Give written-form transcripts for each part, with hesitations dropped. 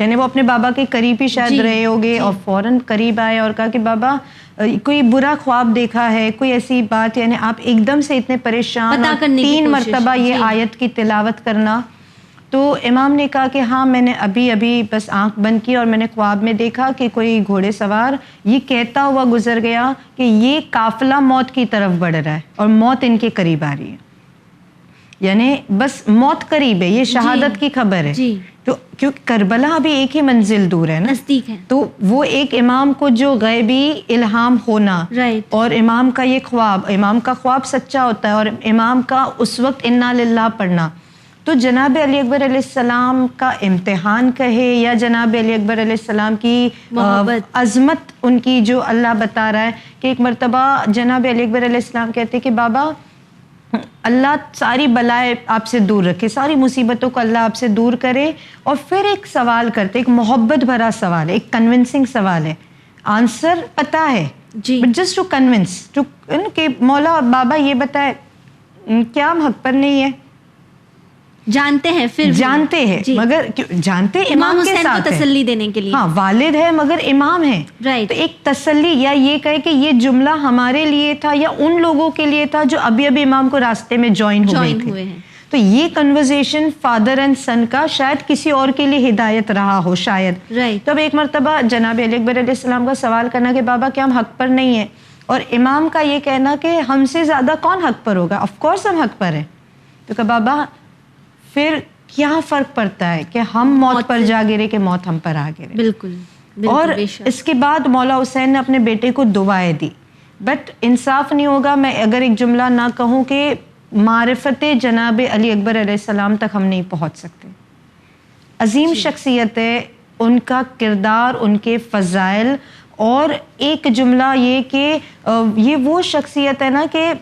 یعنی وہ اپنے بابا کے قریب ہی شاید رہے ہوگے اور فوراً قریب آئے اور کہا کہ بابا کوئی برا خواب دیکھا ہے, کوئی ایسی بات, یعنی آپ ایک دم سے اتنے پریشان, 3 مرتبہ یہ آیت کی تلاوت کرنا. تو امام نے کہا کہ ہاں میں نے ابھی بس آنکھ بند کی اور میں نے خواب میں دیکھا کہ کوئی گھوڑے سوار یہ کہتا ہوا گزر گیا کہ یہ قافلہ موت کی طرف بڑھ رہا ہے اور موت ان کے قریب آ رہی ہے, یعنی بس موت قریب ہے, یہ شہادت کی خبر ہے. تو کیونکہ کربلا ابھی ایک ہی منزل دور ہے نا, نزدیک ہے, تو وہ ایک امام کو جو غیبی الہام ہونا اور امام کا یہ خواب, امام کا خواب سچا ہوتا ہے اور امام کا اس وقت انا للہ پڑھنا, تو جناب علی اکبر علیہ السلام کا امتحان کہے یا جناب علی اکبر علیہ السلام کی عظمت ان کی جو اللہ بتا رہا ہے کہ ایک مرتبہ جناب علی اکبر علیہ السلام کہتے کہ بابا اللہ ساری بلائیں آپ سے دور رکھے, ساری مصیبتوں کو اللہ آپ سے دور کرے. اور پھر ایک سوال کرتے, ایک محبت بھرا سوال ہے, ایک کنونسنگ سوال ہے, آنسر پتا ہے بٹ جسٹ ٹو کنونس کہ مولا بابا یہ بتائے کیا ہم حق پر نہیں ہے, جانتے ہیں پھر جانتے ہیں مگر جانتے امام کے ساتھ کو تسلی دینے کے لیے, ہاں والد ہے مگر امام ہے, تو ایک تسلی یا یہ کہے کہ یہ جملہ ہمارے لیے تھا یا ان لوگوں کے لیے تھا جو ابھی امام کو راستے میں جوائن ہوئے ہیں. تو یہ کنورزیشن فادر اینڈ سن کا شاید کسی اور کے لیے ہدایت رہا ہو شاید. تو اب ایک مرتبہ جناب علی اکبر علیہ السلام کا سوال کرنا کہ بابا کیا ہم حق پر نہیں ہیں, اور امام کا یہ کہنا کہ ہم سے زیادہ کون حق پر ہوگا, آف کورس ہم حق پر ہیں. تو کہ بابا پھر کیا فرق پڑتا ہے کہ ہم موت پر جا گرے کہ موت ہم پر آ گرے. بالکل. اور اس کے بعد مولا حسین نے اپنے بیٹے کو دعائیں دی, بٹ انصاف نہیں ہوگا میں اگر ایک جملہ نہ کہوں کہ معرفت جناب علی اکبر علیہ السلام تک ہم نہیں پہنچ سکتے. عظیم شخصیت ہے, ان کا کردار, ان کے فضائل, اور ایک جملہ یہ کہ یہ وہ شخصیت ہے نا کہ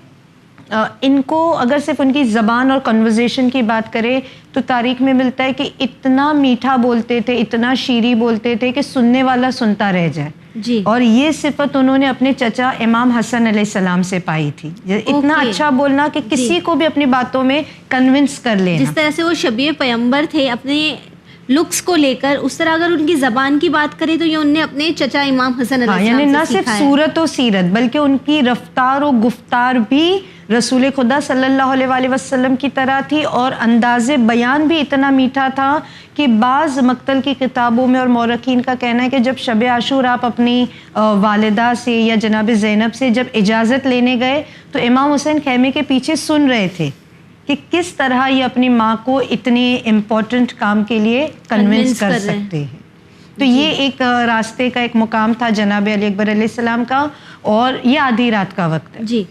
ان کو اگر صرف ان کی زبان اور کنورزیشن کی بات کرے تو تاریخ میں ملتا ہے کہ اتنا میٹھا بولتے تھے, اتنا شیریں بولتے تھے کہ سننے والا سنتا رہ جائے. اور یہ صفت انہوں نے اپنے چچا امام حسن علیہ السلام سے پائی تھی, اتنا اچھا بولنا کہ کسی کو بھی اپنی باتوں میں کنونس کر لینا. جس طرح سے وہ شبیہ پیغمبر تھے اپنے لکس کو لے کر, اس طرح اگر ان کی زبان کی بات کریں تو یہ انہوں نے اپنے چچا امام حسن علیہ السلام یعنی نہ صرف صورت و سیرت بلکہ ان کی رفتار و گفتار بھی رسول خدا صلی اللہ علیہ وآلہ وسلم کی طرح تھی, اور انداز بیان بھی اتنا میٹھا تھا کہ بعض مقتل کی کتابوں میں اور مورخین کا کہنا ہے کہ جب شب عاشور آپ اپنی والدہ سے یا جناب زینب سے جب اجازت لینے گئے تو امام حسین خیمے کے پیچھے سن رہے تھے کہ کس طرح یہ اپنی ماں کو اتنے امپورٹنٹ کام کے لیے کنونس کر سکتے ہیں. تو یہ ایک راستے کا ایک مقام تھا جناب علی اکبر علیہ السلام کا, اور یہ آدھی رات کا وقت ہے.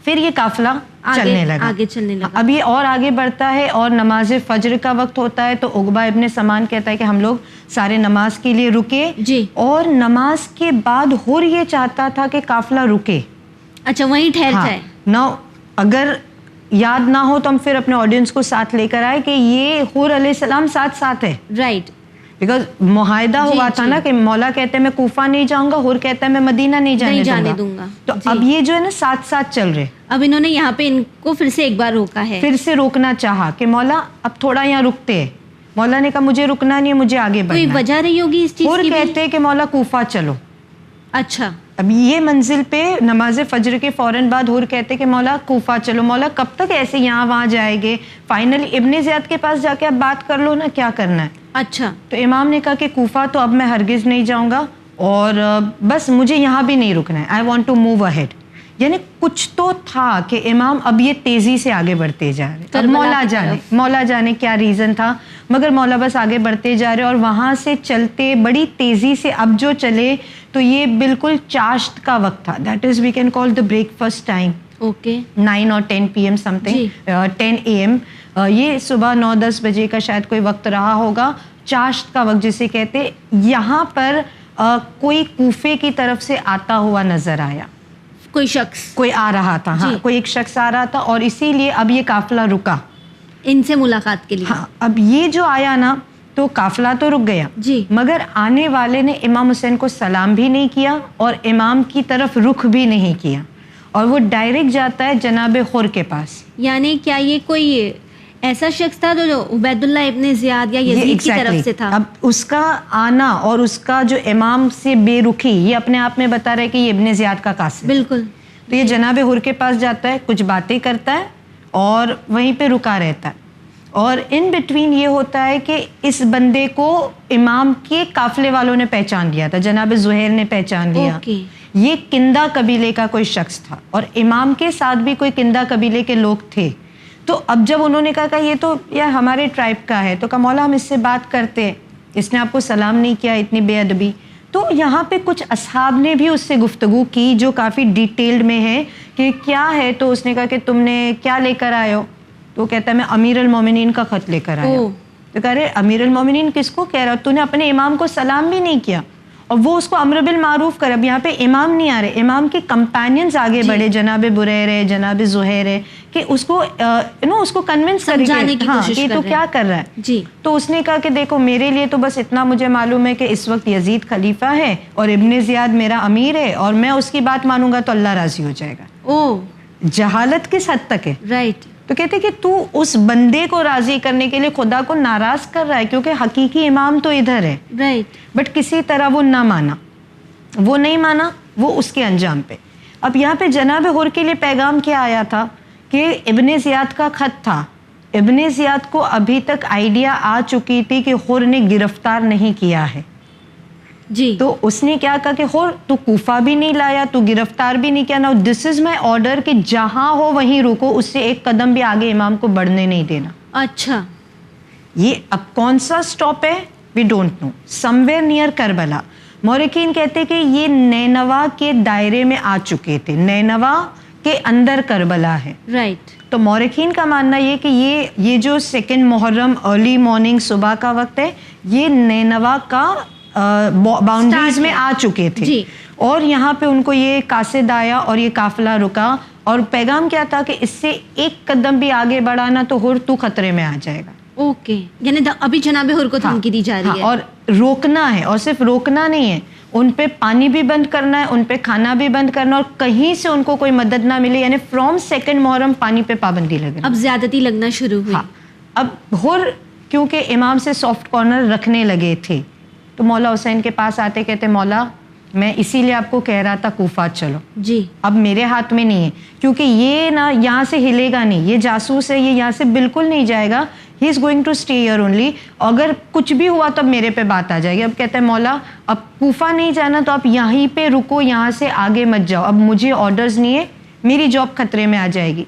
پھر یہ قافلہ چلنے لگا, اب یہ اور آگے بڑھتا ہے اور نماز فجر کا وقت ہوتا ہے. تو عقبہ ابن سمان کہتا ہے کہ ہم لوگ سارے نماز کے لیے رکے, اور نماز کے بعد حر یہ چاہتا تھا کہ قافلہ رکے, اچھا وہیں ٹھہر جائے. نہ اگر یاد نہ ہو تو ہم پھر اپنے آڈینس کو ساتھ لے کر آئے کہ یہ حور علیہ السلام ساتھ ہے, رائٹ, بیکاز معاہدہ ہوا تھا نا کہ مولا کہتے ہیں میں کوفہ نہیں جاؤں گا, حور کہتا ہے میں مدینہ نہیں جانے دوں گا. تو اب یہ جو ہے نا ساتھ چل رہے. اب انہوں نے یہاں پہ ان کو پھر سے ایک بار روکا ہے, پھر سے روکنا چاہا کہ مولا اب تھوڑا یہاں رکتے ہیں. مولا نے کہا مجھے رکنا نہیں ہے, مجھے آگے بڑھنا ہے. کوئی وجہ رہی ہوگی اس چیز کی؟ حور کہتے ہیں کہ مولا کوفہ چلو. اچھا, اب یہ منزل پہ نماز فجر کے فوراً بعد حور کہتے کہ مولا کوفہ چلو. مولا کب تک ایسے یہاں وہاں جائے گے, فائنلی ابن زیاد کے پاس جا کے اب بات کر لو نا کیا کرنا ہے. اچھا, تو امام نے کہا کہ کوفہ تو اب میں ہرگز نہیں جاؤں گا, اور بس مجھے یہاں بھی نہیں رکنا ہے, I want to move ahead. یعنی کچھ تو تھا کہ امام اب یہ تیزی سے آگے بڑھتے جا رہے. اب مولا جانے کیا ریزن تھا, مگر مولا بس آگے بڑھتے جا رہے, اور وہاں سے چلتے بڑی تیزی سے اب جو چلے تو یہ بالکل چاشت کا وقت تھا. That is we can call the breakfast time. Okay, 9 اور 10 PM سم تھنگ, 10 AM. یہ صبح 9-10 بجے کا شاید کوئی وقت رہا ہوگا, چاشت کا وقت جسے کہتے. یہاں پر کوئی کوفے کی طرف سے آتا ہوا نظر آیا, کوئی آ رہا تھا, ہاں کوئی ایک شخص آ رہا تھا, اور اسی لیے اب یہ قافلہ رکا ان سے ملاقات کے لیے. ہاں, اب یہ جو آیا نا تو قافلہ تو رک گیا, مگر آنے والے نے امام حسین کو سلام بھی نہیں کیا اور امام کی طرف رخ بھی نہیں کیا, اور وہ ڈائریکٹ جاتا ہے جناب خور کے پاس. یعنی کیا یہ کوئی ایسا شخص تھا جو عبید اللہ ابن زیاد یا یزید کی طرف سے تھا. اب اس کا آنا اور اس کا جو امام سے بے رخی یہ اپنے آپ میں بتا رہا ہے کہ یہ ابن زیاد کا قاصد. بالکل. تو یہ جناب حر کے پاس جاتا ہے, کچھ باتیں کرتا ہے اور وہیں پہ رکا رہتا ہے, اور ان بٹوین یہ ہوتا ہے کہ اس بندے کو امام کے قافلے والوں نے پہچان لیا تھا, جناب زہیر نے پہچان لیا. یہ کندہ قبیلے کا کوئی شخص تھا اور امام کے ساتھ بھی کوئی کندہ قبیلے کے لوگ تھے. تو اب جب انہوں نے کہا کہ یہ تو یار ہمارے ٹرائب کا ہے, تو کہا مولا ہم اس سے بات کرتے ہیں, اس نے آپ کو سلام نہیں کیا, اتنی بے ادبی. تو یہاں پہ کچھ اصحاب نے بھی اس سے گفتگو کی جو کافی ڈیٹیلڈ میں ہے کہ کیا ہے. تو اس نے کہا کہ تم نے کیا لے کر آئے ہو؟ تو کہتا ہے میں امیر المومنین کا خط لے کر آیا. تو کہہ رہے امیر المومنین کس کو کہہ رہا, تو نے اپنے امام کو سلام بھی نہیں کیا, اور وہ اس کو امر بالمعروف کر. اب یہاں پہ امام نہیں آ رہے, امام کے کمپینینز آگے بڑھے, جناب بریر ہے, جناب زہیر ہے, کہ اس کو اس کو کنونس کرے کہ تو کیا کر رہا ہے. تو اس نے کہا کہ دیکھو میرے لیے تو بس اتنا مجھے معلوم ہے کہ اس وقت یزید خلیفہ ہے اور ابن زیاد میرا امیر ہے, اور میں اس کی بات مانوں گا تو اللہ راضی ہو جائے گا. جہالت کس حد تک ہے. رائٹ. تو کہتے کہ تو اس بندے کو راضی کرنے کے لیے خدا کو ناراض کر رہا ہے, کیونکہ حقیقی امام تو ادھر ہے. رائٹ. بٹ کسی طرح وہ نہ مانا, وہ نہیں مانا, وہ اس کے انجام پہ. اب یہاں پہ جناب حر کے لیے پیغام کیا آیا تھا کہ ابن زیاد کا خط تھا. ابن زیاد کو ابھی تک آئیڈیا آ چکی تھی کہ حر نے گرفتار نہیں کیا ہے. تو اس نے کیا کہا کہ حر تو کوفہ بھی نہیں لایا, تو گرفتار بھی نہیں کیا, نا دس از مائی آرڈر کہ جہاں ہو وہیں رکو, اس سے ایک قدم بھی آگے امام کو بڑھنے نہیں دینا. اچھا, یہ اب کون سا سٹاپ ہے we don't know, somewhere near Karbala. مورخین کہتے کہ یہ نینوا کے دائرے میں آ چکے تھے, نینوا کے اندر کربلا ہے. رائٹ. تو مورخین کا ماننا یہ کہ یہ جو 2 محرم ارلی مارننگ صبح کا وقت ہے, یہ نینوا کا باؤنڈریز میں آ چکے تھے. اور یہاں پہ ان کو یہ قاصد آیا اور یہ قافلہ رکا, اور پیغام کیا تھا کہ اس سے ایک قدم بھی آگے بڑھانا تو حر تو خطرے میں آ جائے گا. اوکے, یعنی ابھی جناب حر کو دھمکی دی جا رہی ہے, اور روکنا ہے, اور صرف روکنا نہیں ہے, ان پہ پانی بھی بند کرنا ہے, ان پہ کھانا بھی بند کرنا, اور کہیں سے ان کو کوئی مدد نہ ملے, یعنی فرام 2 محرم پانی پہ پابندی لگے. اب زیادتی لگنا شروع ہوئی. اب حر کیونکہ امام سے سافٹ کارنر رکھنے لگے تھے, تو مولا حسین کے پاس آتے کہتے مولا میں اسی لیے آپ کو کہہ رہا تھا کوفہ چلو. اب میرے ہاتھ میں نہیں ہے, کیونکہ یہ نا یہاں سے ہلے گا نہیں, یہ جاسوس ہے, یہ یہاں سے بالکل نہیں جائے گا, he is going to stay here only. اگر کچھ بھی ہوا تو اب میرے پہ بات آ جائے گی. اب کہتے ہیں مولا اب کوفہ نہیں جانا تو آپ یہیں پہ رکو, یہاں سے آگے مت جاؤ, اب مجھے آرڈرز نہیں ہے, میری جاب خطرے میں آ جائے گی.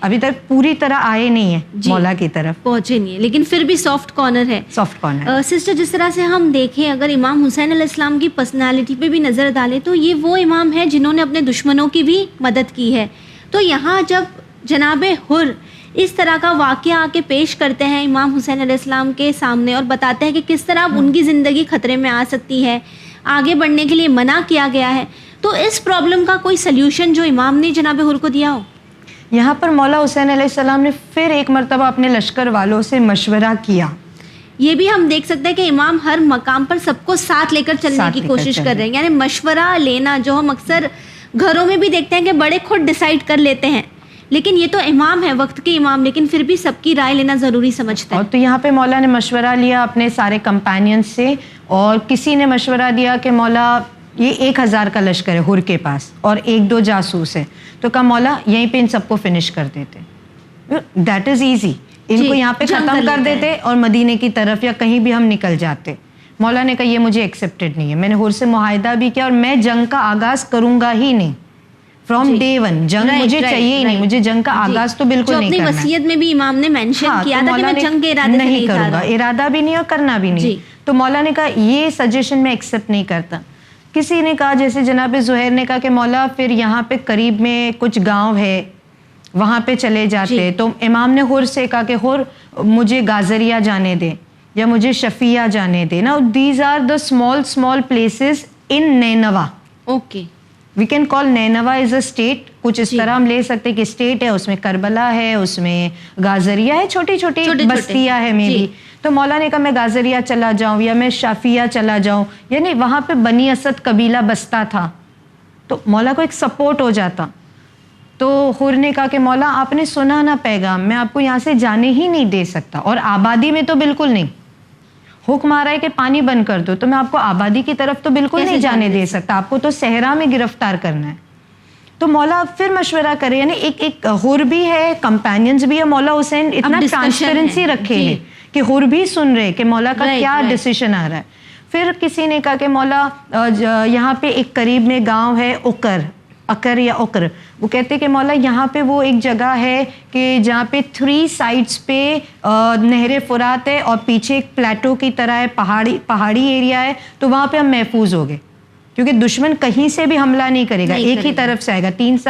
ابھی تک پوری طرح آئے نہیں ہیں, مولا کی طرف پہنچے نہیں ہے, لیکن پھر بھی سافٹ کارنر ہے. Soft corner. سسٹر, جس طرح سے ہم دیکھیں, اگر امام حسین علیہ السلام کی پرسنالٹی پہ بھی نظر ڈالیں تو یہ وہ امام ہے جنہوں نے اپنے دشمنوں کی بھی مدد کی ہے. تو یہاں جب جناب حر اس طرح کا واقعہ آ کے پیش کرتے ہیں امام حسین علیہ السلام کے سامنے اور بتاتے ہیں کہ کس طرح ان کی زندگی خطرے میں آ سکتی ہے, آگے بڑھنے کے لیے منع کیا گیا ہے, تو اس پرابلم کا کوئی سلیوشن جو امام نے جناب حر کو دیا ہو؟ یہاں پر مولا حسین علیہ السلام نے پھر ایک مرتبہ اپنے لشکر والوں سے مشورہ کیا. یہ بھی ہم دیکھ سکتے ہیں کہ امام ہر مقام پر سب کو ساتھ لے کر چلنے کی کوشش کر رہے ہیں, یعنی مشورہ لینا جو ہم اکثر گھروں میں بھی دیکھتے ہیں کہ بڑے خود ڈیسائیڈ کر لیتے ہیں, لیکن یہ تو امام ہے, وقت کے امام, لیکن پھر بھی سب کی رائے لینا ضروری سمجھتا ہے. اور تو یہاں پہ مولا نے مشورہ لیا اپنے سارے کمپینینز سے, اور کسی نے مشورہ دیا کہ مولا یہ 1000 کا لشکر ہے حر کے پاس اور 1-2 جاسوس ہے, تو کہا مولا یہیں پہ ان سب کو فنش کر دیتے, دیٹ از ایزی, ان کو یہاں پہ ختم کر دیتے اور مدینے کی طرف یا کہیں بھی ہم نکل جاتے. مولا نے کہا یہ مجھے ایکسیپٹیڈ نہیں ہے, میں نے حر سے معاہدہ بھی کیا اور میں جنگ کا آغاز کروں گا ہی نہیں, فرام ڈے ون جنگ مجھے چاہیے ہی نہیں, مجھے جنگ کا آغاز تو بالکل نہیں کرنا. اپنی وصیت میں بھی امام نے مینشن کیا تھا کہ میں جنگ کے ارادے سے نہیں کروں گا, ارادہ بھی نہیں اور کرنا بھی نہیں. تو مولا نے کہا یہ سجیشن میں ایکسیپٹ نہیں کرتا. کسی نے کہا, جیسے جناب زہیر نے کہا کہ مولا پھر یہاں پہ قریب میں کچھ گاؤں ہے وہاں پہ چلے جاتے. تو امام نے حر سے کہا کہ حر مجھے گازریہ جانے دے یا مجھے شفیہ جانے دے نا. These are the small places in Nineveh. Okay, we can call Nineveh as a state, کچھ اس طرح ہم لے سکتے کہ اسٹیٹ ہے, اس میں کربلا ہے, اس میں گازریہ ہے, چھوٹی چھوٹی بستیاں ہے میں بھی. تو مولا نے کہا میں گازریہ چلا جاؤں یا میں شافیہ چلا جاؤں, یعنی وہاں پہ بنی اسد قبیلہ بستا تھا, تو مولا کو ایک سپورٹ ہو جاتا. تو حور نے کہا کہ مولا آپ نے سنا نا پیغام, میں آپ کو یہاں سے جانے ہی نہیں دے سکتا, اور آبادی میں تو بالکل نہیں. حکم آ رہا ہے کہ پانی بند کر دو, تو میں آپ کو آبادی کی طرف تو بالکل نہیں جانے دے سکتا, آپ کو تو صحرا میں گرفتار کرنا ہے. تو مولا پھر مشورہ کرے, یعنی ایک حور بھی ہے, کمپینینز بھی ہے. مولا حسین اتنا ٹرانسپیرنسی رکھے ہیں کہ حور بھی سن رہے کہ مولا کا کیا ڈیسیشن آ رہا ہے. پھر کسی نے کہا کہ مولا یہاں پہ ایک قریب میں گاؤں ہے اکر یا اکر, وہ کہتے کہ مولا یہاں پہ وہ ایک جگہ ہے کہ جہاں پہ 3 سائڈس پہ نہر فرات ہے اور پیچھے ایک پلیٹو کی طرح ہے, پہاڑی ایریا ہے, تو وہاں پہ ہم محفوظ ہو گئے کیونکہ دشمن کہیں سے بھی حملہ نہیں کرے گا, ایک ہی طرف سے آئے گا, 3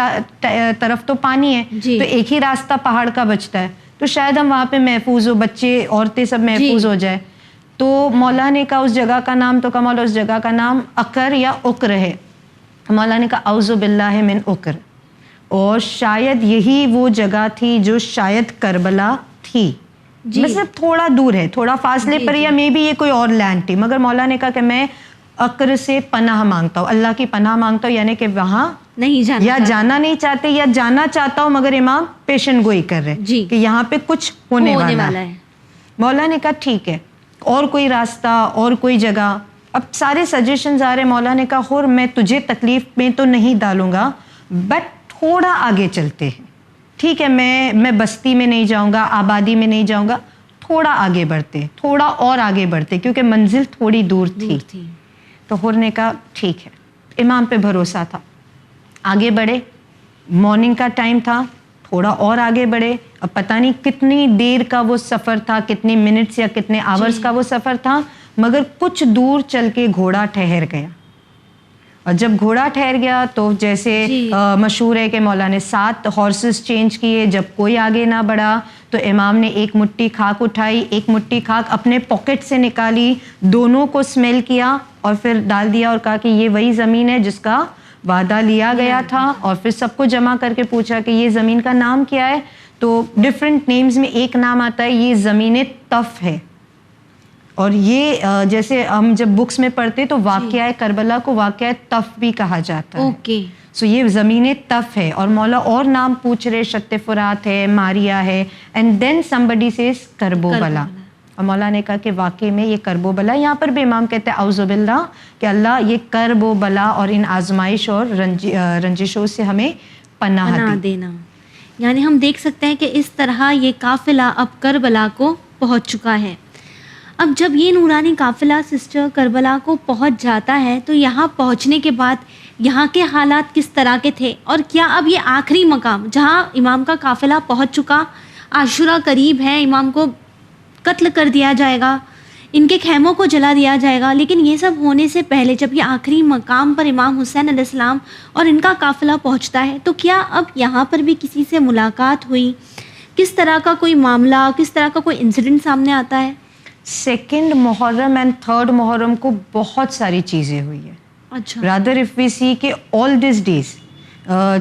طرف تو پانی ہے, تو ایک ہی راستہ پہاڑ کا بچتا ہے, تو شاید ہم وہاں پہ محفوظ ہو, بچے عورتیں سب محفوظ ہو جائے. تو مولا نے کہا اس جگہ کا نام, تو کہا مولا اس جگہ کا نام اکر یا اکر ہے. مولا نے کہا اعوذ باللہ من اکر, اور شاید یہی وہ جگہ تھی جو شاید کربلا تھی, مطلب تھوڑا دور ہے, تھوڑا فاصلے پر, یا مے بی یہ کوئی اور لینڈ تھی. مگر مولا نے کہا کہ میں اکر سے پناہ مانگتا ہوں, اللہ کی پناہ مانگتا ہوں, یعنی کہ وہاں نہیں جانا, یا جانا نہیں چاہتے یا جانا چاہتا ہوں مگر امام پیشن گوئی کر رہے کہ یہاں پہ کچھ ہونے والا ہے. مولا نے کہا ٹھیک ہے, اور کوئی راستہ اور کوئی جگہ. اب سارے سجیشنز آ رہے. مولا نے کہا حور میں تجھے تکلیف میں تو نہیں ڈالوں گا, بٹ تھوڑا آگے چلتے ہیں, ٹھیک ہے, میں بستی میں نہیں جاؤں گا, آبادی میں نہیں جاؤں گا, تھوڑا آگے بڑھتے, تھوڑا اور آگے بڑھتے, کیونکہ منزل تھوڑی دور تھی. تو حور نے کہا ٹھیک ہے, امام پہ بھروسہ تھا, آگے بڑھے. مارننگ کا ٹائم تھا, تھوڑا اور آگے بڑھے. اب پتہ نہیں کتنی دیر کا وہ سفر تھا, کتنی منٹس یا کتنے آورز کا وہ سفر تھا, مگر کچھ دور چل کے گھوڑا ٹھہر گیا. اور جب گھوڑا ٹھہر گیا تو جیسے مشہور ہے کہ مولا نے 7 ہارسز چینج کیے. جب کوئی آگے نہ بڑھا تو امام نے ایک مٹھی خاک اٹھائی, ایک مٹھی خاک اپنے پاکٹ سے نکالی, دونوں کو اسمیل کیا اور پھر ڈال دیا, اور کہا کہ یہ وہی زمین ہے جس کا وعدہ لیا گیا تھا. اور پھر سب کو جمع کر کے پوچھا کہ یہ زمین کا نام کیا ہے, تو ڈفرینٹ نیمز میں ایک نام آتا ہے, یہ زمین طف ہے. اور یہ جیسے ہم جب بکس میں پڑھتے تو واقعہ کربلا کو واقعہ طف بھی کہا جاتا ہے. سو یہ زمین طف ہے. اور مولا اور نام پوچھ رہے, شت فرات ہے, ماریا ہے, اینڈ دین somebody says کرب و بلا. اور مولا نے کہا کہ واقعی میں یہ کرب و بلا. یہاں پر بھی امام کہتے ہیں اعوذ باللہ کہ اللہ یہ کرب و بلا اور ان آزمائش اور رنجشوں سے ہمیں پناہ دینا. یعنی ہم دیکھ سکتے ہیں کہ اس طرح یہ قافلہ اب کربلا کو پہنچ چکا ہے. اب جب یہ نورانی قافلہ سسٹر کربلا کو پہنچ جاتا ہے تو یہاں پہنچنے کے بعد یہاں کے حالات کس طرح کے تھے, اور کیا اب یہ آخری مقام جہاں امام کا قافلہ پہنچ چکا, عاشورہ قریب ہے, امام کو قتل کر دیا جائے گا, ان کے خیموں کو جلا دیا جائے گا, لیکن یہ سب ہونے سے پہلے جب یہ آخری مقام پر امام حسین علیہ السلام اور ان کا قافلہ پہنچتا ہے تو کیا اب یہاں پر بھی کسی سے ملاقات ہوئی, کس طرح کا کوئی معاملہ, کس طرح کا کوئی انسیڈنٹ سامنے آتا ہے؟ 2 محرم اینڈ 3 محرم کو بہت ساری چیزیں ہوئی ہیں. اچھا. رادر اف وی سی کہ آل دیز ڈیز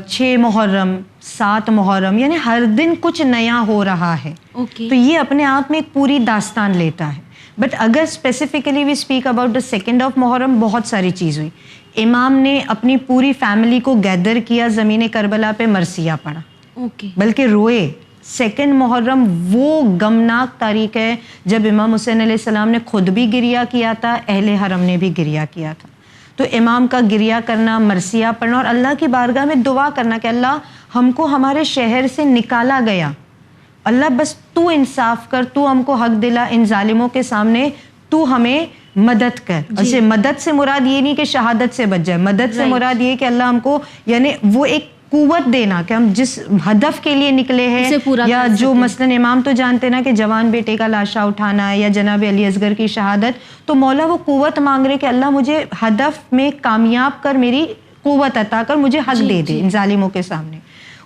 6 محرم 7 محرم یعنی ہر دن کچھ نیا ہو رہا ہے. تو یہ اپنے آپ میں ایک پوری داستان لیتا ہے. بٹ اگر specifically we speak about the 2nd of Muharram, بہت ساری چیز ہوئی. امام نے اپنی پوری فیملی کو گیدر کیا, زمین کربلا پہ مرثیہ پڑھا, بلکہ روئے. 2nd محرم وہ غمناک تاریخ ہے جب امام حسین علیہ السلام نے خود بھی گریہ کیا تھا, اہل حرم نے بھی گریہ کیا تھا. تو امام کا گریہ کرنا, مرثیہ پڑھنا اور اللہ کی بارگاہ میں دعا کرنا کہ اللہ ہم کو ہمارے شہر سے نکالا گیا, اللہ بس تو انصاف کر, تو ہم کو حق دلا, ان ظالموں کے سامنے تو ہمیں مدد کر. اچھا, مدد سے مراد یہ نہیں کہ شہادت سے بچ جائے, مدد سے مراد یہ کہ اللہ ہم کو یعنی وہ ایک قوت دینا کہ ہم جس ہدف کے لیے نکلے ہیں, یا جو مثلاً امام تو جانتے نا کہ جوان بیٹے کا لاشا اٹھانا ہے یا جناب علی اصغر کی شہادت, تو مولا وہ قوت مانگ رہے کہ اللہ مجھے ہدف میں کامیاب کر, میری قوت عطا کر, مجھے حق دے دے ان ظالموں کے سامنے.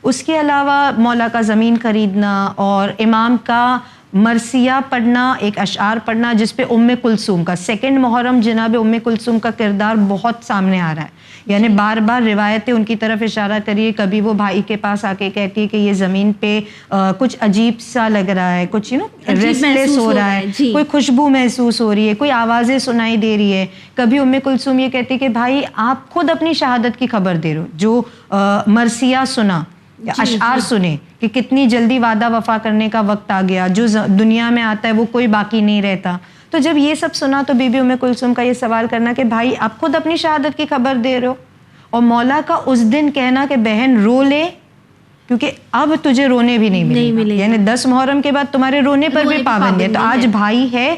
اس کے علاوہ مولا کا زمین خریدنا اور امام کا مرثیہ پڑھنا, ایک اشعار پڑھنا جس پہ ام کلثوم کا 2nd محرم جناب ام کلثوم کا کردار بہت سامنے آ رہا ہے. یعنی بار بار روایتیں ان کی طرف اشارہ کریے. کبھی وہ بھائی کے پاس آ کے کہتی ہے کہ یہ زمین پہ کچھ عجیب سا لگ رہا ہے, کچھ ریسٹلیس ہو رہا ہے, کوئی خوشبو محسوس ہو رہی ہے, کوئی آوازیں سنائی دے رہی ہے. کبھی ام کلثوم یہ کہتی کہ بھائی آپ خود اپنی شہادت کی خبر دے رہے ہو, جو مرثیہ سنا اشعار سنے کہ کتنی جلدی وعدہ وفا کرنے کا وقت آ گیا, جو دنیا میں آتا ہے وہ کوئی باقی نہیں رہتا. تو جب یہ سب سنا تو بی بی ام کلثوم کا یہ سوال کرنا کہ بھائی آپ خود اپنی شہادت کی خبر دے رہے ہو, اور مولا کا اس دن کہنا کہ بہن رو لے کیونکہ اب تجھے رونے بھی نہیں ملے گا, یعنی 10 محرم کے بعد تمہارے رونے پر بھی پابندی ہے. تو آج بھائی ہے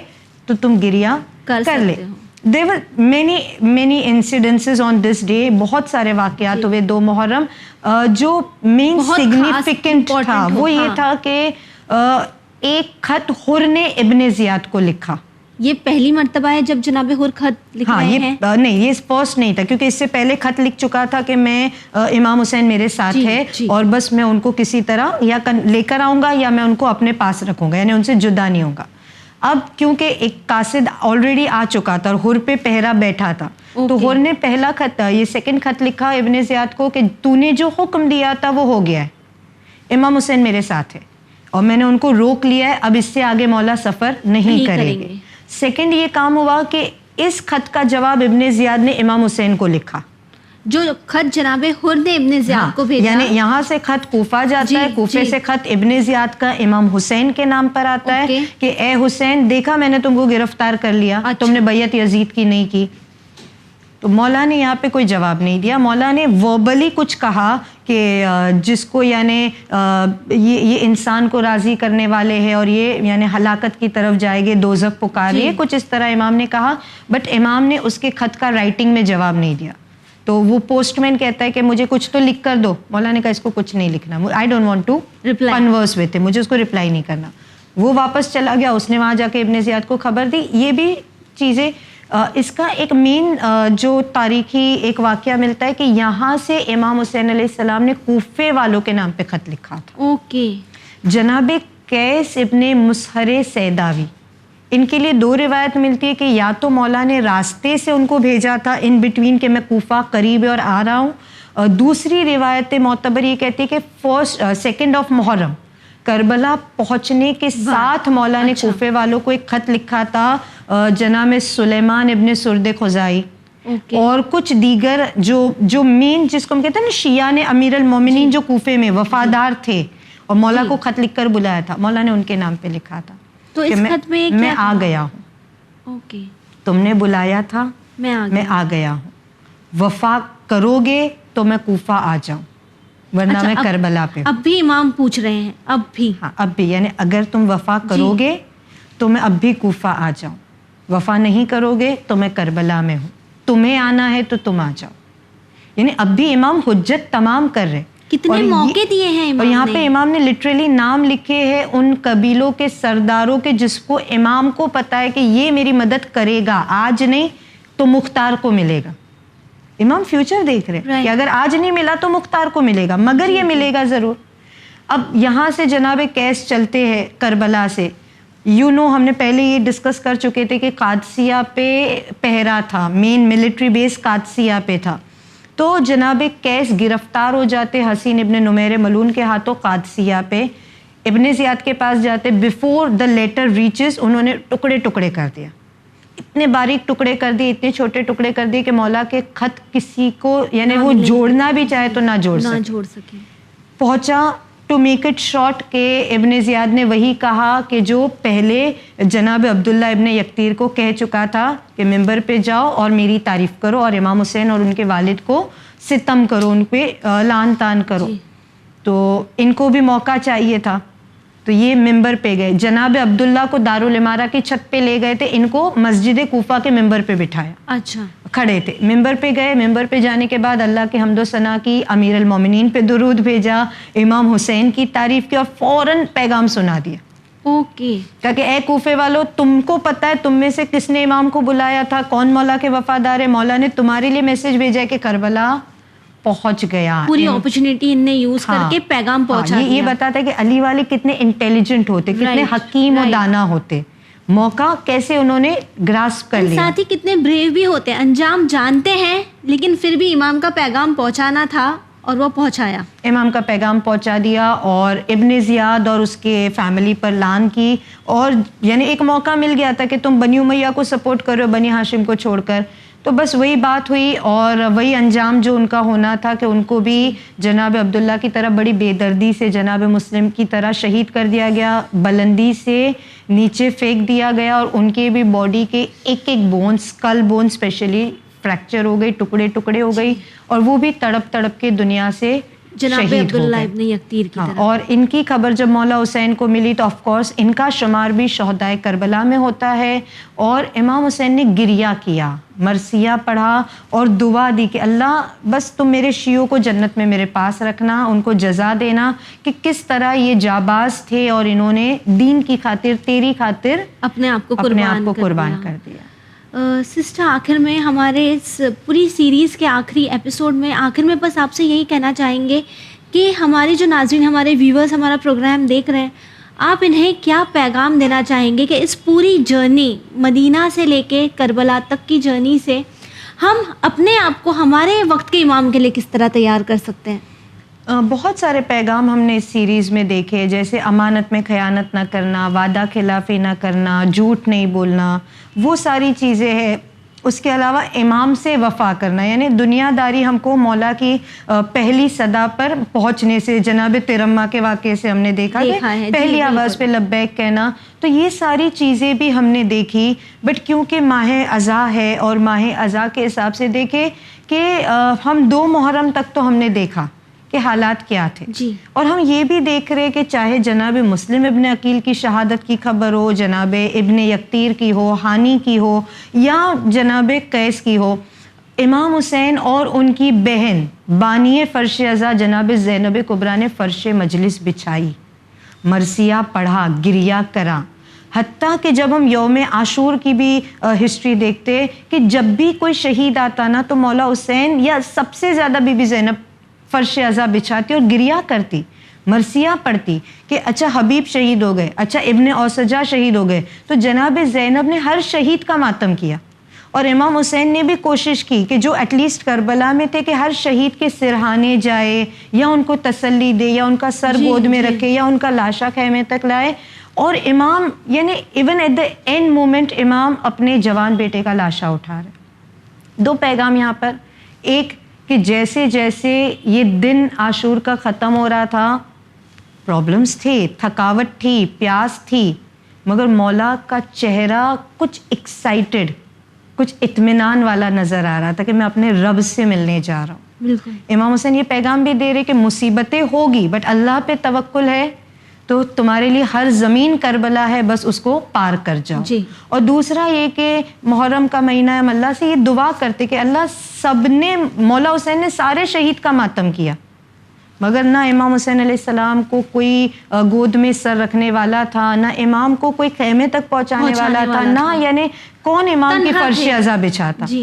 تو تم گریہ کر لے. There were many incidences on this day. بہت سارے واقعات ہوئے 2 محرم. جو مین سگنیفیکنٹ تھا وہ یہ تھا کہ ایک خط حر نے ابن زیاد کو لکھا. یہ پہلی مرتبہ ہے جب جناب حر خط لکھ رہے ہیں؟ نہیں, یہ فرسٹ نہیں تھا, کیونکہ اس سے پہلے خط لکھ چکا تھا کہ میں امام حسین میرے ساتھ ہے اور بس میں ان کو کسی طرح یا لے کر آؤں گا یا میں ان کو اپنے پاس رکھوں گا, یعنی ان سے جدا نہیں ہوگا. اب کیونکہ ایک قاصد آلریڈی آ چکا تھا اور حر پہ پہرا بیٹھا تھا, تو حر نے پہلا خط, یہ سیکنڈ خط لکھا ابن زیاد کو کہ تو نے جو حکم دیا تھا وہ ہو گیا ہے, امام حسین میرے ساتھ ہے اور میں نے ان کو روک لیا ہے, اب اس سے آگے مولا سفر نہیں کریں گے. سیکنڈ یہ کام ہوا کہ اس خط کا جواب ابن زیاد نے امام حسین کو لکھا. جو خط جناب حر نے ابن زیاد کو بھیجا, یعنی یہاں سے خط کوفہ جاتا ہے, کوفے سے خط ابن زیاد کا امام حسین کے نام پر آتا ہے کہ اے حسین, دیکھا میں نے تم کو گرفتار کر لیا, تم نے بیعت یزید کی نہیں کی. تو مولا نے یہاں پہ کوئی جواب نہیں دیا. مولا نے وربلی کچھ کہا کہ جس کو یعنی یہ انسان کو راضی کرنے والے ہیں اور یہ یعنی ہلاکت کی طرف جائے گے, دوزخ پکارے, کچھ اس طرح امام نے کہا. بٹ امام نے اس کے خط کا رائٹنگ میں جواب نہیں دیا. تو وہ پوسٹ مین کہتا ہے کہ مجھے کچھ تو لکھ کر دو. مولا نے کہا اس کو کچھ نہیں لکھنا, I don't want to converse with him, مجھے اس کو رپلائی نہیں کرنا. وہ واپس چلا گیا, اس نے وہاں جا کے ابن زیاد کو خبر دی. یہ بھی چیزیں, اس کا ایک مین جو تاریخی ایک واقعہ ملتا ہے کہ یہاں سے امام حسین علیہ السلام نے کوفے والوں کے نام پہ خط لکھا تھا. اوکے. جناب قیس ابن مسہر سیداوی, ان کے لیے 2 روایت ملتی ہے کہ یا تو مولا نے راستے سے ان کو بھیجا تھا ان بٹوین کہ میں کوفہ قریب ہے اور آ رہا ہوں. دوسری روایت معتبر یہ کہتی ہے کہ 2 آف محرم کربلا پہنچنے کے ساتھ مولا نے کوفے والوں کو ایک خط لکھا تھا جناب سلیمان ابن سرد خزائی اور کچھ دیگر جو مین جس کو ہم کہتے ہیں نا شیعہ نے امیر المومنین جو کوفے میں وفادار تھے اور مولا کو خط لکھ کر بلایا تھا, مولا نے ان کے نام پہ لکھا تھا. تو اس خط میں آ گیا ہوں, اوکے, تم نے بلایا تھا, میں آ گیا ہوں, وفا کرو گے تو میں کوفہ آ جاؤں ورنہ میں کربلا پہ. اب بھی امام پوچھ رہے ہیں, اب بھی, ہاں اب بھی, یعنی اگر تم وفا کرو گے تو میں اب بھی کوفہ آ جاؤں, وفا نہیں کرو گے تو میں کربلا میں ہوں, تمہیں آنا ہے تو تم آ جاؤ. یعنی اب بھی امام حجت تمام کر رہے. کتنے موقع دیے ہیں امام, اور یہاں پہ امام نے لٹرلی نام لکھے ہیں ان قبیلوں کے سرداروں کے جس کو امام کو پتا ہے کہ یہ میری مدد کرے گا, آج نہیں تو مختار کو ملے گا. امام فیوچر دیکھ رہے ہیں کہ اگر آج نہیں ملا تو مختار کو ملے گا, مگر یہ ملے گا ضرور. اب یہاں سے جناب قیس چلتے ہیں کربلا سے. ہم نے پہلے یہ ڈسکس کر چکے تھے کہ قادسیہ پہ پہرا تھا, مین ملٹری بیس قادسیہ پہ تھا. تو جناب قیس گرفتار ہو جاتے حسین ابن نمیر ملون کے ہاتھوں قادسیہ پہ. ابن زیاد کے پاس جاتے, بیفور دا لیٹر ریچز انہوں نے ٹکڑے ٹکڑے کر دیا, اتنے باریک ٹکڑے کر دیے, اتنے چھوٹے ٹکڑے کر دیے کہ مولا کے خط کسی کو یعنی وہ جوڑنا بھی چاہے تو نہ جوڑ سکے. پہنچا ٹو میک اٹ شارٹ کہ ابن زیاد نے وہی کہا کہ جو پہلے جناب عبداللہ ابن یکتیر کو کہہ چکا تھا کہ ممبر پہ جاؤ اور میری تعریف کرو اور امام حسین اور ان کے والد کو ستم کرو, ان پہ لعن طعن کرو. تو ان کو بھی موقع چاہیے تھا, تو یہ ممبر پہ گئے. جناب عبداللہ کو دارالامارہ کی چھت پہ لے گئے تھے, ان کو مسجد کوفہ کے ممبر پہ بٹھایا. اچھا, کھڑے تھے, ممبر پہ گئے. ممبر پہ جانے کے بعد اللہ کے حمد و ثنا کی, امیر المومنین پہ درود بھیجا, امام حسین کی تعریف کی اور فوراً پیغام سنا دیا. اوکے, کہ اے کوفے والو, تم کو پتہ ہے تم میں سے کس نے امام کو بلایا تھا, کون مولا کے وفادار ہے. مولا نے تمہارے لیے میسج بھیجا ہے کہ کربلا پہنچ گیا. پوری اپرچونٹی ان نے یوز کر کے پیغام پہنچا دیا. یہ بتاتا ہے کہ علی والے کتنے انٹیلیجنٹ ہوتے, کتنے حکیم و دانا ہوتے, موقع کیسے انہوں نے گراسپ کر لیا. ساتھ ہی کتنے بریو بھی ہوتے, انجام جانتے ہیں لیکن پھر بھی امام کا پیغام پہنچانا تھا اور وہ پہنچایا. امام کا پیغام پہنچا دیا اور ابن زیاد اور اس کے فیملی پر لان کی, اور یعنی ایک موقع مل گیا تھا کہ تم بنی امیہ کو سپورٹ کرو بنی ہاشم کو چھوڑ کر, تو بس وہی بات ہوئی اور وہی انجام جو ان کا ہونا تھا کہ ان کو بھی جناب عبداللہ کی طرح بڑی بے دردی سے جناب مسلم کی طرح شہید کر دیا گیا, بلندی سے نیچے پھینک دیا گیا, اور ان کے بھی باڈی کے ایک ایک bones, skull bone specially fracture ہو گئی, ٹکڑے ٹکڑے ہو گئی, اور وہ بھی تڑپ تڑپ کے دنیا سے جناب شہید ہو عبداللہ گئے. ابن یقطیر کی طرح. اور ان کی خبر جب مولا حسین کو ملی تو آف کورس ان کا شمار بھی شہدائے کربلا میں ہوتا ہے, اور امام حسین نے گریہ کیا, مرثیہ پڑھا اور دعا دی کہ اللہ بس تم میرے شیعوں کو جنت میں میرے پاس رکھنا, ان کو جزا دینا کہ کس طرح یہ جاباز تھے اور انہوں نے دین کی خاطر تیری خاطر اپنے آپ کو قربان کر دیا. سسٹر, آخر میں ہمارے اس پوری سیریز کے آخری ایپیسوڈ میں آخر میں بس آپ سے یہی کہنا چاہیں گے کہ ہمارے جو ناظرین, ہمارے ویورز ہمارا پروگرام دیکھ رہے ہیں, آپ انہیں کیا پیغام دینا چاہیں گے کہ اس پوری جرنی مدینہ سے لے کے کربلا تک کی جرنی سے ہم اپنے آپ کو ہمارے وقت کے امام کے لیے کس طرح تیار کر سکتے ہیں؟ بہت سارے پیغام ہم نے اس سیریز میں دیکھے, جیسے امانت میں خیانت نہ کرنا, وعدہ خلافی نہ کرنا, جھوٹ نہیں بولنا, وہ ساری چیزیں ہیں. اس کے علاوہ امام سے وفا کرنا, یعنی دنیا داری ہم کو مولا کی پہلی صدا پر پہنچنے سے, جناب ترما کے واقعے سے ہم نے دیکھا کہ پہلی آواز پہ لبیک کہنا, تو یہ ساری چیزیں بھی ہم نے دیکھی. بٹ کیونکہ ماہ اذا ہے اور ماہ اذا کے حساب سے دیکھے کہ ہم 2 محرم تک تو ہم نے دیکھا کہ حالات کیا تھے, اور ہم یہ بھی دیکھ رہے کہ چاہے جناب مسلم ابن عقیل کی شہادت کی خبر ہو, جناب ابن یقطیر کی ہو, ہانی کی ہو, یا جناب قیس کی ہو, امام حسین اور ان کی بہن بانی فرش عزا جناب زینب کبریٰ نے فرش مجلس بچھائی, مرثیہ پڑھا, گریہ کرا. حتیٰ کہ جب ہم یوم عاشور کی بھی ہسٹری دیکھتے کہ جب بھی کوئی شہید آتا نا تو مولا حسین یا سب سے زیادہ بی بی زینب فرش عزا بچھاتی اور گریہ کرتی, مرثیہ پڑھتی کہ اچھا حبیب شہید ہو گئے, اچھا ابن اوسجا شہید ہو گئے. تو جناب زینب نے ہر شہید کا ماتم کیا, اور امام حسین نے بھی کوشش کی کہ جو ایٹ لیسٹ کربلا میں تھے کہ ہر شہید کے سرہانے جائے, یا ان کو تسلی دے, یا ان کا سر گود میں رکھے, یا ان کا لاشا خیمے تک لائے. اور امام یعنی even at the end moment امام اپنے جوان بیٹے کا لاشا اٹھا رہے. 2 پیغام یہاں پر, ایک کہ جیسے جیسے یہ دن عاشور کا ختم ہو رہا تھا, پرابلمز تھے, تھکاوٹ تھی, پیاس تھی, مگر مولا کا چہرہ کچھ ایکسائٹڈ, کچھ اطمینان والا نظر آ رہا تھا کہ میں اپنے رب سے ملنے جا رہا ہوں. بالکل. امام حسین یہ پیغام بھی دے رہے کہ مصیبتیں ہوگی بٹ اللہ پہ توکل ہے, تو تمہارے لیے ہر زمین کربلا ہے, بس اس کو پار کر جاؤ. اور دوسرا یہ کہ محرم کا مہینہ ہے, ہم اللہ سے یہ دعا کرتے کہ اللہ سب نے, مولا حسین نے سارے شہید کا ماتم کیا, مگر نہ امام حسین علیہ السلام کو کوئی گود میں سر رکھنے والا تھا, نہ امام کو کوئی خیمے تک پہنچانے والا تھا, نہ یعنی کون امام کی فرش عزا بچھاتا.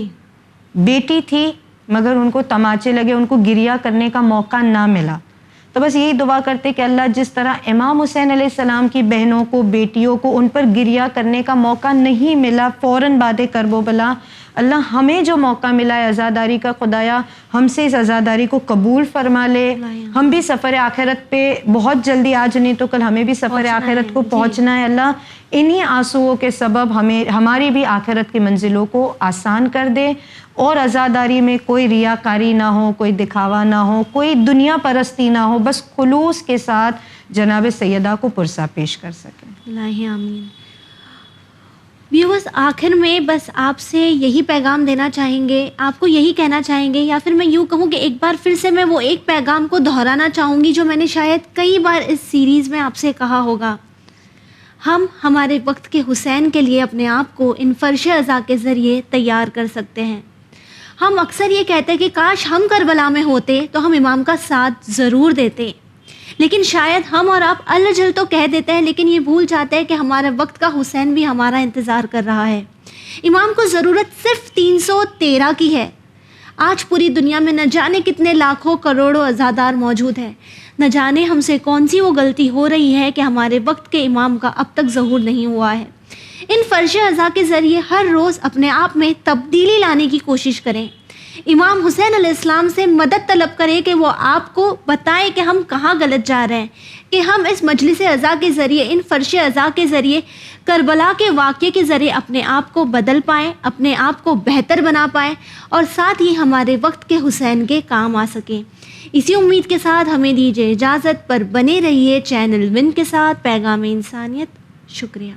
بیٹی تھی مگر ان کو تماچے لگے, ان کو گریہ کرنے کا موقع نہ ملا. تو بس یہی دعا کرتے کہ اللہ جس طرح امام حسین علیہ السلام کی بہنوں کو, بیٹیوں کو ان پر گریہ کرنے کا موقع نہیں ملا فوراً بعد کربلا, اللہ ہمیں جو موقع ملا ہے عزاداری کا, خدایا ہم سے اس عزاداری کو قبول فرما لے. ہم بھی سفر آخرت پہ بہت جلدی, آج نہیں تو کل ہمیں بھی سفر آخرت کو پہنچنا ہے. اللہ انہی آنسوؤں کے سبب ہماری بھی آخرت کی منزلوں کو آسان کر دے, اور عزاداری میں کوئی ریاکاری نہ ہو, کوئی دکھاوا نہ ہو, کوئی دنیا پرستی نہ ہو, بس خلوص کے ساتھ جناب سیدہ کو پرسہ پیش کر سکیں. اللہ آمین. ویورز, آخر میں بس آپ سے یہی پیغام دینا چاہیں گے, آپ کو یہی کہنا چاہیں گے, یا پھر میں یوں کہوں کہ ایک بار پھر سے میں وہ ایک پیغام کو دہرانا چاہوں گی جو میں نے شاید کئی بار اس سیریز میں آپ سے کہا ہوگا. ہم ہمارے وقت کے حسین کے لیے اپنے آپ کو ان فرش عزا کے ذریعے تیار کر سکتے ہیں. ہم اکثر یہ کہتے ہیں کہ کاش ہم کربلا میں ہوتے تو ہم امام کا ساتھ ضرور دیتے, لیکن شاید ہم اور آپ الجھل تو کہہ دیتے ہیں, لیکن یہ بھول جاتے ہیں کہ ہمارے وقت کا حسین بھی ہمارا انتظار کر رہا ہے. امام کو ضرورت صرف 313 کی ہے. آج پوری دنیا میں نہ جانے کتنے لاکھوں کروڑوں عزادار موجود ہیں, نہ جانے ہم سے کون سی وہ غلطی ہو رہی ہے کہ ہمارے وقت کے امام کا اب تک ظہور نہیں ہوا ہے. ان فرش عزا کے ذریعے ہر روز اپنے آپ میں تبدیلی لانے کی کوشش کریں. امام حسین علیہ السلام سے مدد طلب کریں کہ وہ آپ کو بتائیں کہ ہم کہاں غلط جا رہے ہیں، کہ ہم اس مجلس اعزا کے ذریعے، ان فرش اعزا کے ذریعے، کربلا کے واقعے کے ذریعے اپنے آپ کو بدل پائیں، اپنے آپ کو بہتر بنا پائیں اور ساتھ ہی ہمارے وقت کے حسین کے کام آ سکیں۔ اسی امید کے ساتھ ہمیں دیجیے اجازت، پر بنے رہیے چینل ون کے ساتھ پیغام انسانیت۔ شکریہ۔